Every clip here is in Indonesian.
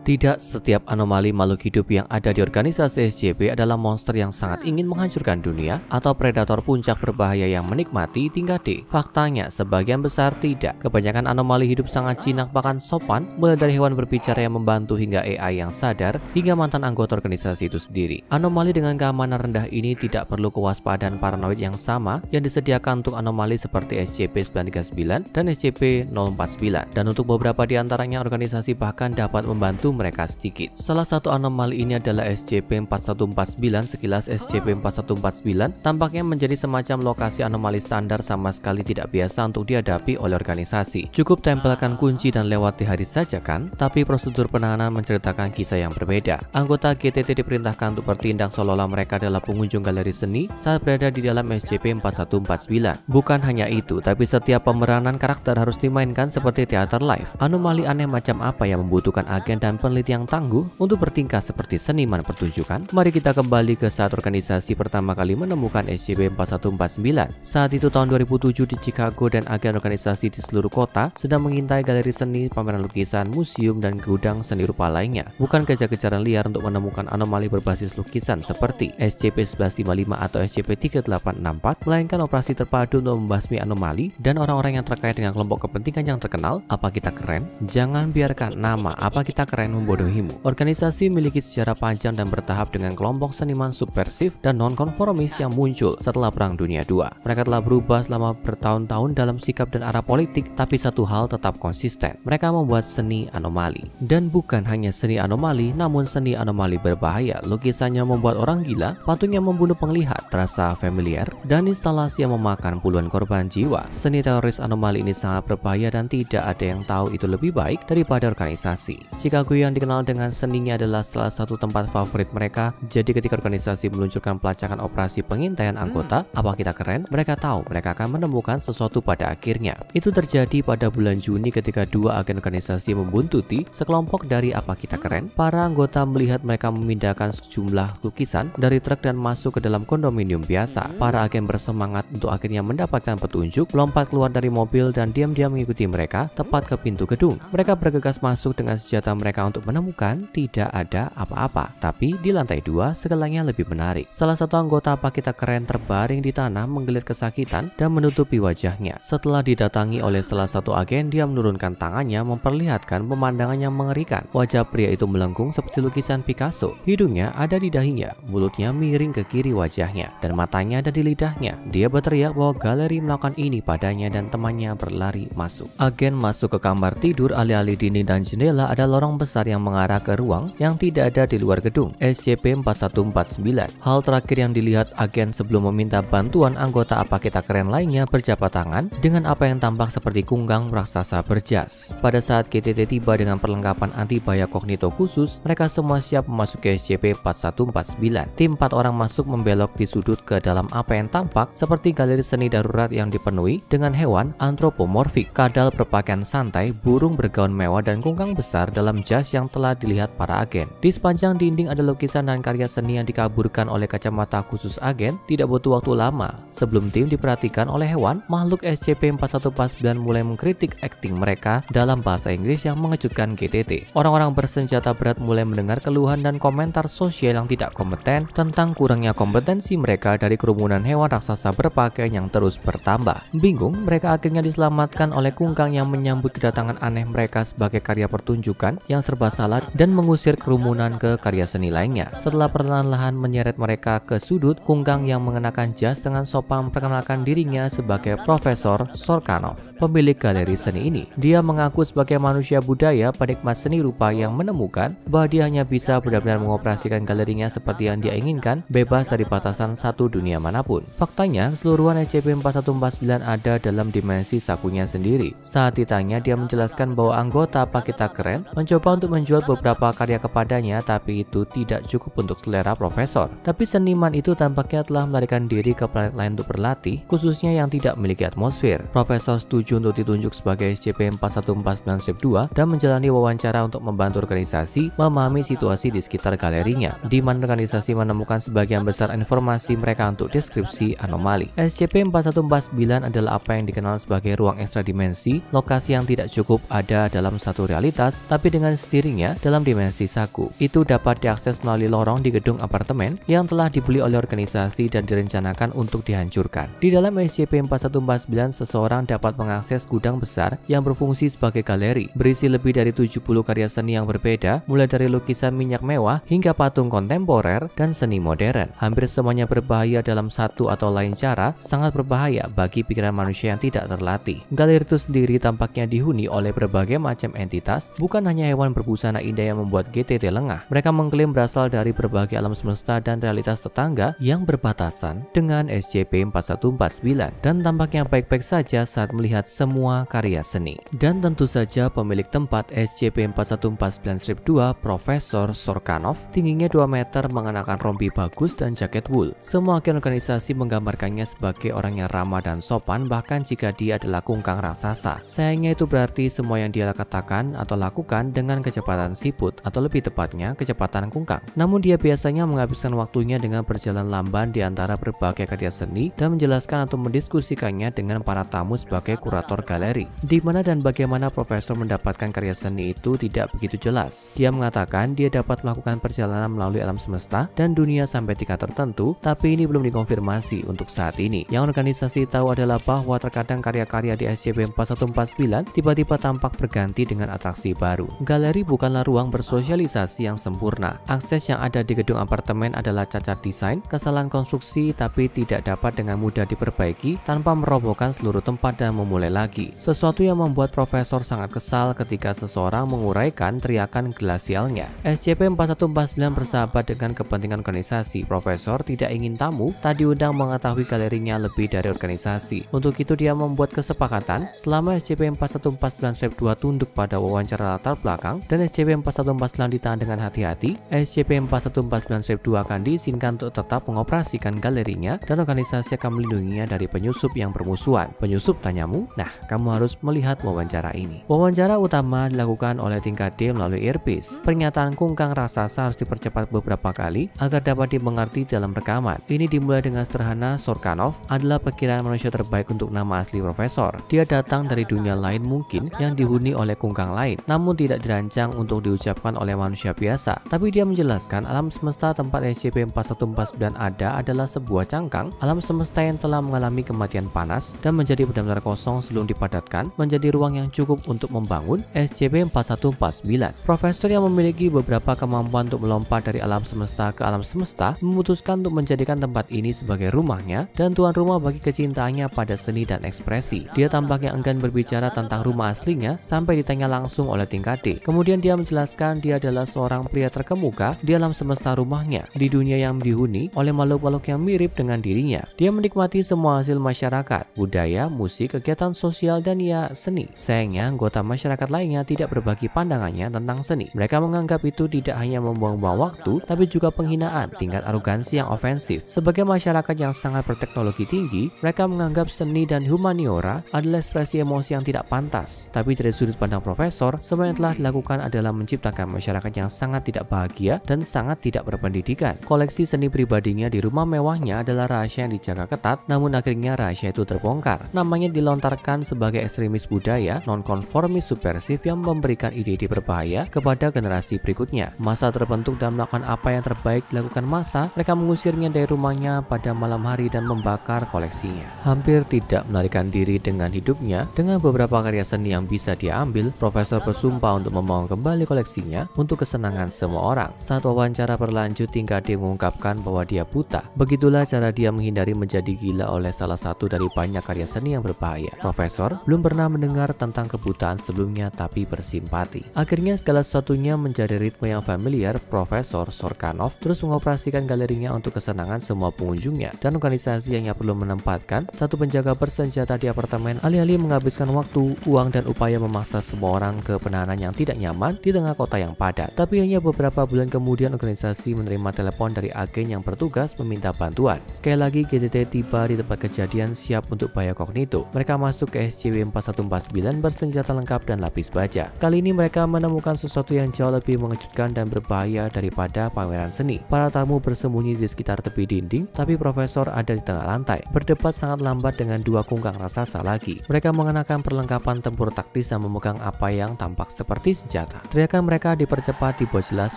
Tidak setiap anomali makhluk hidup yang ada di organisasi SCP adalah monster yang sangat ingin menghancurkan dunia atau predator puncak berbahaya yang menikmati tingkat D. Faktanya, sebagian besar tidak. Kebanyakan anomali hidup sangat jinak bahkan sopan, mulai dari hewan berbicara yang membantu hingga AI yang sadar, hingga mantan anggota organisasi itu sendiri. Anomali dengan keamanan rendah ini tidak perlu kewaspadaan paranoid yang sama yang disediakan untuk anomali seperti SCP-939 dan SCP-049. Dan untuk beberapa di antaranya, organisasi bahkan dapat membantu mereka sedikit. Salah satu anomali ini adalah SCP-4149. Sekilas SCP-4149 tampaknya menjadi semacam lokasi anomali standar sama sekali tidak biasa untuk dihadapi oleh organisasi. Cukup tempelkan kunci dan lewati hari saja kan? Tapi prosedur penanganan menceritakan kisah yang berbeda. Anggota GTT diperintahkan untuk bertindak seolah-olah mereka adalah pengunjung galeri seni saat berada di dalam SCP-4149. Bukan hanya itu, tapi setiap pemeranan karakter harus dimainkan seperti teater live. Anomali aneh macam apa yang membutuhkan agen dan peneliti yang tangguh untuk bertingkah seperti seniman pertunjukan? Mari kita kembali ke saat organisasi pertama kali menemukan SCP-4149. Saat itu tahun 2007 di Chicago, dan agen organisasi di seluruh kota sedang mengintai galeri seni, pameran lukisan, museum, dan gudang seni rupa lainnya. Bukan kejar-kejaran liar untuk menemukan anomali berbasis lukisan seperti SCP-1155 atau SCP-3864, melainkan operasi terpadu untuk membasmi anomali dan orang-orang yang terkait dengan kelompok kepentingan yang terkenal. Apa kita keren? Jangan biarkan nama "apa kita keren" membodohimu. Organisasi memiliki sejarah panjang dan bertahap dengan kelompok seniman subversif dan non-konformis yang muncul setelah Perang Dunia II. Mereka telah berubah selama bertahun-tahun dalam sikap dan arah politik, tapi satu hal tetap konsisten. Mereka membuat seni anomali. Dan bukan hanya seni anomali, namun seni anomali berbahaya. Lukisannya membuat orang gila, patungnya membunuh penglihat, terasa familiar, dan instalasi yang memakan puluhan korban jiwa. Seni teroris anomali ini sangat berbahaya dan tidak ada yang tahu itu lebih baik daripada organisasi. Chicago yang dikenal dengan seninya adalah salah satu tempat favorit mereka. Jadi ketika organisasi meluncurkan pelacakan operasi pengintaian anggota "apa kita keren", mereka tahu mereka akan menemukan sesuatu pada akhirnya. Itu terjadi pada bulan Juni ketika dua agen organisasi membuntuti sekelompok dari "apa kita keren". Para anggota melihat mereka memindahkan sejumlah lukisan dari truk dan masuk ke dalam kondominium biasa. Para agen bersemangat untuk akhirnya mendapatkan petunjuk, melompat keluar dari mobil dan diam-diam mengikuti mereka tepat ke pintu gedung. Mereka bergegas masuk dengan senjata mereka untuk menemukan tidak ada apa-apa. Tapi di lantai 2 segalanya lebih menarik. Salah satu anggota "apa kita keren" terbaring di tanah menggeliat kesakitan dan menutupi wajahnya. Setelah didatangi oleh salah satu agen, dia menurunkan tangannya memperlihatkan pemandangan yang mengerikan. Wajah pria itu melengkung seperti lukisan Picasso. Hidungnya ada di dahinya, mulutnya miring ke kiri wajahnya, dan matanya ada di lidahnya. Dia berteriak bahwa galeri melakukan ini padanya dan temannya berlari masuk. Agen masuk ke kamar tidur, alih-alih dinding dan jendela ada lorong besar yang mengarah ke ruang yang tidak ada di luar gedung, SCP-4149. Hal terakhir yang dilihat agen sebelum meminta bantuan anggota "apa kita keren" lainnya berjabat tangan dengan apa yang tampak seperti kunggang raksasa berjas. Pada saat GTT tiba dengan perlengkapan anti bahaya kognito khusus, mereka semua siap memasuki SCP-4149. Tim 4 orang masuk membelok di sudut ke dalam apa yang tampak seperti galeri seni darurat yang dipenuhi dengan hewan antropomorfik, kadal berpakaian santai, burung bergaun mewah, dan kunggang besar dalam jas yang telah dilihat para agen. Di sepanjang dinding ada lukisan dan karya seni yang dikaburkan oleh kacamata khusus agen. Tidak butuh waktu lama sebelum tim diperhatikan oleh hewan, makhluk SCP-4149 mulai mengkritik akting mereka dalam bahasa Inggris yang mengejutkan GTT. Orang-orang bersenjata berat mulai mendengar keluhan dan komentar sosial yang tidak kompeten tentang kurangnya kompetensi mereka dari kerumunan hewan raksasa berpakaian yang terus bertambah. Bingung, mereka akhirnya diselamatkan oleh kunggang yang menyambut kedatangan aneh mereka sebagai karya pertunjukan yang serba salah dan mengusir kerumunan ke karya seni lainnya. Setelah perlahan-lahan menyeret mereka ke sudut, kunggang yang mengenakan jas dengan sopan memperkenalkan dirinya sebagai Profesor Sorkanov, pemilik galeri seni ini. Dia mengaku sebagai manusia budaya, penikmat seni rupa yang menemukan bahwa dia hanya bisa benar-benar mengoperasikan galerinya seperti yang dia inginkan, bebas dari batasan satu dunia manapun. Faktanya, keseluruhan SCP-4149 ada dalam dimensi sakunya sendiri. Saat ditanya, dia menjelaskan bahwa anggota "apa kita keren" mencoba untuk menjual beberapa karya kepadanya, tapi itu tidak cukup untuk selera profesor. Tapi seniman itu tampaknya telah melarikan diri ke planet lain untuk berlatih, khususnya yang tidak memiliki atmosfer. Profesor setuju untuk ditunjuk sebagai SCP-4149-2 dan menjalani wawancara untuk membantu organisasi memahami situasi di sekitar galerinya, di mana organisasi menemukan sebagian besar informasi mereka untuk deskripsi anomali. SCP-4149 adalah apa yang dikenal sebagai ruang ekstra dimensi, lokasi yang tidak cukup ada dalam satu realitas, tapi dengan dirinya dalam dimensi saku. Itu dapat diakses melalui lorong di gedung apartemen yang telah dibeli oleh organisasi dan direncanakan untuk dihancurkan. Di dalam SCP-4149, seseorang dapat mengakses gudang besar yang berfungsi sebagai galeri, berisi lebih dari 70 karya seni yang berbeda, mulai dari lukisan minyak mewah hingga patung kontemporer dan seni modern. Hampir semuanya berbahaya dalam satu atau lain cara, sangat berbahaya bagi pikiran manusia yang tidak terlatih. Galeri itu sendiri tampaknya dihuni oleh berbagai macam entitas, bukan hanya hewan berbusana indah yang membuat GTT lengah. Mereka mengklaim berasal dari berbagai alam semesta dan realitas tetangga yang berbatasan dengan SCP-4149 dan tampaknya baik-baik saja saat melihat semua karya seni. Dan tentu saja pemilik tempat SCP-4149-2, Profesor Sorkanov, tingginya 2 meter, mengenakan rompi bagus dan jaket wool. Semua agen organisasi menggambarkannya sebagai orang yang ramah dan sopan, bahkan jika dia adalah kungkang raksasa. Sayangnya itu berarti semua yang dia katakan atau lakukan dengan kecepatan siput, atau lebih tepatnya kecepatan kungkang. Namun dia biasanya menghabiskan waktunya dengan berjalan lamban di antara berbagai karya seni dan menjelaskan atau mendiskusikannya dengan para tamu sebagai kurator galeri. Di mana dan bagaimana Profesor mendapatkan karya seni itu tidak begitu jelas. Dia mengatakan dia dapat melakukan perjalanan melalui alam semesta dan dunia sampai tingkat tertentu, tapi ini belum dikonfirmasi untuk saat ini. Yang organisasi tahu adalah bahwa terkadang karya-karya di SCP-4149 tiba-tiba tampak berganti dengan atraksi baru. Galeri bukanlah ruang bersosialisasi yang sempurna. Akses yang ada di gedung apartemen adalah cacat desain, kesalahan konstruksi, tapi tidak dapat dengan mudah diperbaiki tanpa merobohkan seluruh tempat dan memulai lagi. Sesuatu yang membuat Profesor sangat kesal ketika seseorang menguraikan teriakan glasialnya. SCP-4149 bersahabat dengan kepentingan organisasi. Profesor tidak ingin tamu tak diundang mengetahui galerinya lebih dari organisasi. Untuk itu dia membuat kesepakatan selama SCP-4149-2 tunduk pada wawancara latar belakang dan SCP-4149 ditahan dengan hati-hati, SCP-4149-2 akan diizinkan untuk tetap mengoperasikan galerinya dan organisasi akan melindunginya dari penyusup yang bermusuhan. Penyusup, tanyamu? Nah, kamu harus melihat wawancara ini. Wawancara utama dilakukan oleh tingkat D melalui earpiece. Pernyataan kungkang raksasa harus dipercepat beberapa kali agar dapat dimengerti dalam rekaman. Ini dimulai dengan sederhana. Sorkanov adalah perkiraan manusia terbaik untuk nama asli Profesor. Dia datang dari dunia lain mungkin yang dihuni oleh kungkang lain, namun tidak dirancang untuk diucapkan oleh manusia biasa. Tapi dia menjelaskan alam semesta tempat SCP-4149 ada adalah sebuah cangkang alam semesta yang telah mengalami kematian panas dan menjadi benar-benar kosong sebelum dipadatkan menjadi ruang yang cukup untuk membangun SCP-4149. Profesor yang memiliki beberapa kemampuan untuk melompat dari alam semesta ke alam semesta memutuskan untuk menjadikan tempat ini sebagai rumahnya dan tuan rumah bagi kecintaannya pada seni dan ekspresi. Dia tampaknya enggan berbicara tentang rumah aslinya sampai ditanya langsung oleh tingkat D. Kemudian dia menjelaskan dia adalah seorang pria terkemuka di alam semesta rumahnya, di dunia yang dihuni oleh makhluk-makhluk yang mirip dengan dirinya. Dia menikmati semua hasil masyarakat, budaya, musik, kegiatan sosial, dan ya seni. Sayangnya anggota masyarakat lainnya tidak berbagi pandangannya tentang seni. Mereka menganggap itu tidak hanya membuang-buang waktu, tapi juga penghinaan, tingkat arogansi yang ofensif. Sebagai masyarakat yang sangat berteknologi tinggi, mereka menganggap seni dan humaniora adalah ekspresi emosi yang tidak pantas. Tapi dari sudut pandang Profesor, semua yang telah dilakukan adalah menciptakan masyarakat yang sangat tidak bahagia dan sangat tidak berpendidikan. Koleksi seni pribadinya di rumah mewahnya adalah rahasia yang dijaga ketat, namun akhirnya rahasia itu terbongkar. Namanya dilontarkan sebagai ekstremis budaya, nonkonformis subversif yang memberikan ide-ide berbahaya kepada generasi berikutnya. Masa terbentuk dan melakukan apa yang terbaik dilakukan masa, mereka mengusirnya dari rumahnya pada malam hari dan membakar koleksinya. Hampir tidak melarikan diri dengan hidupnya, dengan beberapa karya seni yang bisa dia ambil, Profesor bersumpah untuk membawa kembali koleksinya untuk kesenangan semua orang. Saat wawancara berlanjut, tingkat D mengungkapkan bahwa dia buta. Begitulah cara dia menghindari menjadi gila oleh salah satu dari banyak karya seni yang berbahaya. Profesor belum pernah mendengar tentang kebutaan sebelumnya tapi bersimpati. Akhirnya segala sesuatunya menjadi ritme yang familiar. Profesor Sorkanov terus mengoperasikan galerinya untuk kesenangan semua pengunjungnya dan organisasi yang perlu menempatkan satu penjaga bersenjata di apartemen alih-alih menghabiskan waktu, uang, dan upaya memaksa semua orang ke penahanan yang tidak nyaman di tengah kota yang padat. Tapi hanya beberapa bulan kemudian organisasi menerima telepon dari agen yang bertugas meminta bantuan. Sekali lagi GTT tiba di tempat kejadian siap untuk bahaya kognito. Mereka masuk ke SCP-4149 bersenjata lengkap dan lapis baja. Kali ini mereka menemukan sesuatu yang jauh lebih mengejutkan dan berbahaya daripada pameran seni. Para tamu bersembunyi di sekitar tepi dinding, tapi Profesor ada di tengah lantai, berdebat sangat lambat dengan dua kungkang raksasa lagi. Mereka mengenakan perlengkapan tempur taktis dan memegang apa yang tampak seperti senjata. senjata. Teriakan mereka dipercepat dibuat jelas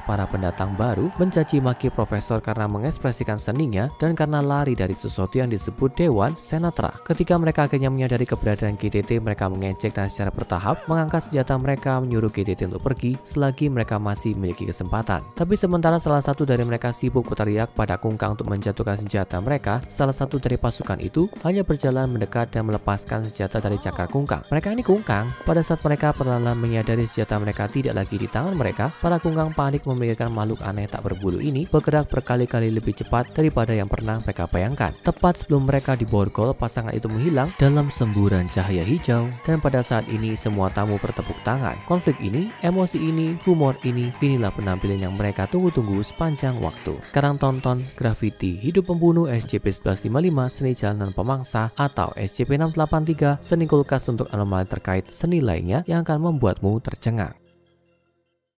para pendatang baru mencaci maki profesor karena mengekspresikan seninya dan karena lari dari sesuatu yang disebut Dewan Senatra. Ketika mereka akhirnya menyadari keberadaan GTT, mereka mengejek dan secara bertahap mengangkat senjata mereka menyuruh GTT untuk pergi selagi mereka masih memiliki kesempatan. Tapi sementara salah satu dari mereka sibuk berteriak pada Kungkang untuk menjatuhkan senjata mereka, salah satu dari pasukan itu hanya berjalan mendekat dan melepaskan senjata dari cakar Kungkang. Mereka ini Kungkang. Pada saat mereka perlahan menyadari senjata mereka tidak lagi di tangan mereka, para Kungkang panik memikirkan makhluk aneh tak berbulu ini bergerak berkali-kali lebih cepat daripada yang pernah mereka bayangkan. Tepat sebelum mereka diborgol, pasangan itu menghilang dalam semburan cahaya hijau, dan pada saat ini semua tamu bertepuk tangan. Konflik ini, emosi ini, humor ini, inilah penampilan yang mereka tunggu-tunggu sepanjang waktu. Sekarang tonton Gravity, Hidup Pembunuh SCP-1155 Seni Jalanan Pemangsa, atau SCP-683 Seni Kulkas untuk anomali terkait seni lainnya yang akan membuatmu tercengang.